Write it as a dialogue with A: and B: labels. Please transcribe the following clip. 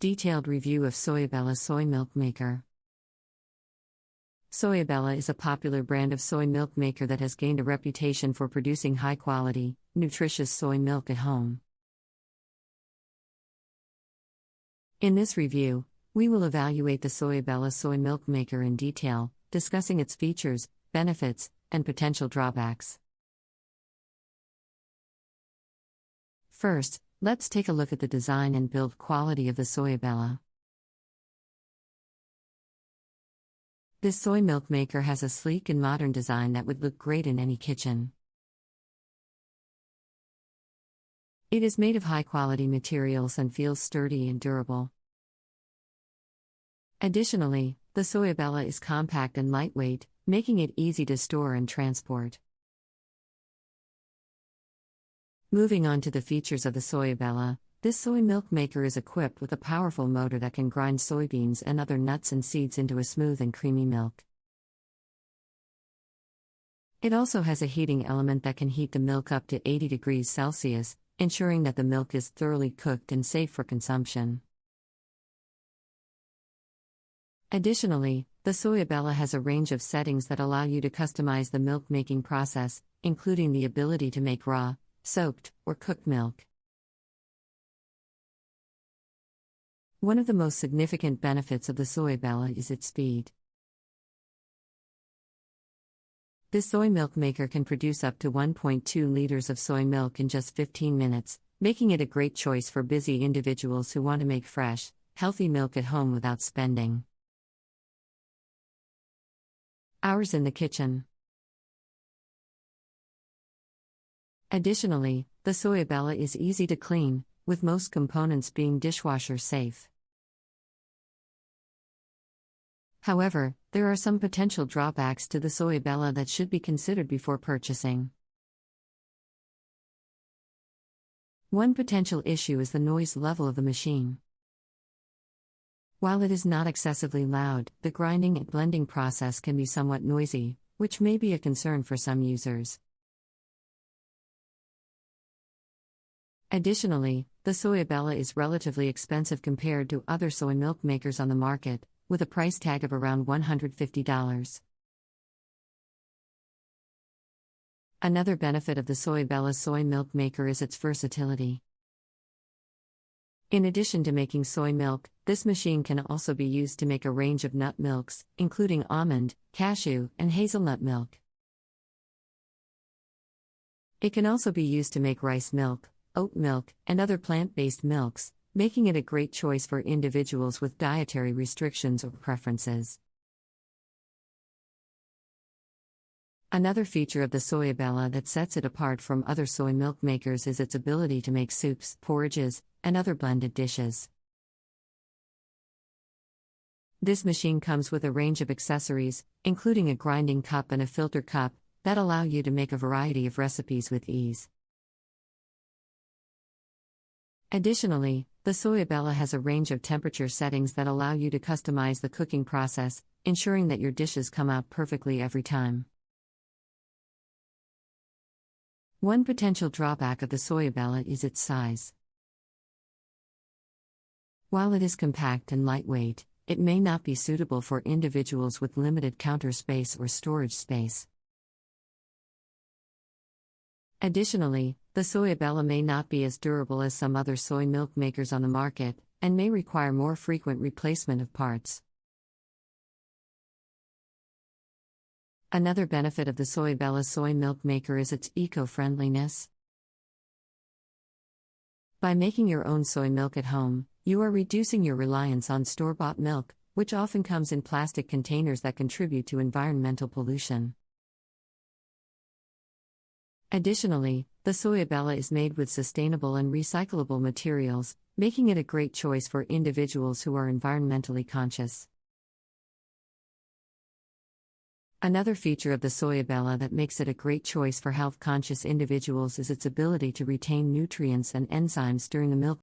A: Detailed review of Soyabella soy milk maker. Soyabella is a popular brand of soy milk maker that has gained a reputation for producing high-quality, nutritious soy milk at home. In this review, we will evaluate the Soyabella soy milk maker in detail, discussing its features, benefits, and potential drawbacks. First, let's take a look at the design and build quality of the Soyabella. This soy milk maker has a sleek and modern design that would look great in any kitchen. It is made of high-quality materials and feels sturdy and durable. Additionally, the Soyabella is compact and lightweight, making it easy to store and transport. Moving on to the features of the Soyabella, this soy milk maker is equipped with a powerful motor that can grind soybeans and other nuts and seeds into a smooth and creamy milk. It also has a heating element that can heat the milk up to 80 degrees Celsius, ensuring that the milk is thoroughly cooked and safe for consumption. Additionally, the Soyabella has a range of settings that allow you to customize the milk-making process, including the ability to make raw, soaked, or cooked milk. One of the most significant benefits of the Soyabella is its speed. This soy milk maker can produce up to 1.2 liters of soy milk in just 15 minutes, making it a great choice for busy individuals who want to make fresh, healthy milk at home without spending hours in the kitchen. Additionally, the Soyabella is easy to clean, with most components being dishwasher safe. However, there are some potential drawbacks to the Soyabella that should be considered before purchasing. One potential issue is the noise level of the machine. While it is not excessively loud, the grinding and blending process can be somewhat noisy, which may be a concern for some users. Additionally, the Soyabella is relatively expensive compared to other soy milk makers on the market, with a price tag of around $150. Another benefit of the Soyabella soy milk maker is its versatility. In addition to making soy milk, this machine can also be used to make a range of nut milks, including almond, cashew, and hazelnut milk. It can also be used to make rice milk, oat milk, and other plant-based milks, making it a great choice for individuals with dietary restrictions or preferences. Another feature of the Soyabella that sets it apart from other soy milk makers is its ability to make soups, porridges, and other blended dishes. This machine comes with a range of accessories, including a grinding cup and a filter cup, that allow you to make a variety of recipes with ease. Additionally, the Soyabella has a range of temperature settings that allow you to customize the cooking process, ensuring that your dishes come out perfectly every time. One potential drawback of the Soyabella is its size. While it is compact and lightweight, it may not be suitable for individuals with limited counter space or storage space. Additionally, the Soyabella may not be as durable as some other soy milk makers on the market, and may require more frequent replacement of parts. Another benefit of the Soyabella soy milk maker is its eco-friendliness. By making your own soy milk at home, you are reducing your reliance on store-bought milk, which often comes in plastic containers that contribute to environmental pollution. Additionally, the Soyabella is made with sustainable and recyclable materials, making it a great choice for individuals who are environmentally conscious. Another feature of the Soyabella that makes it a great choice for health-conscious individuals is its ability to retain nutrients and enzymes during the milk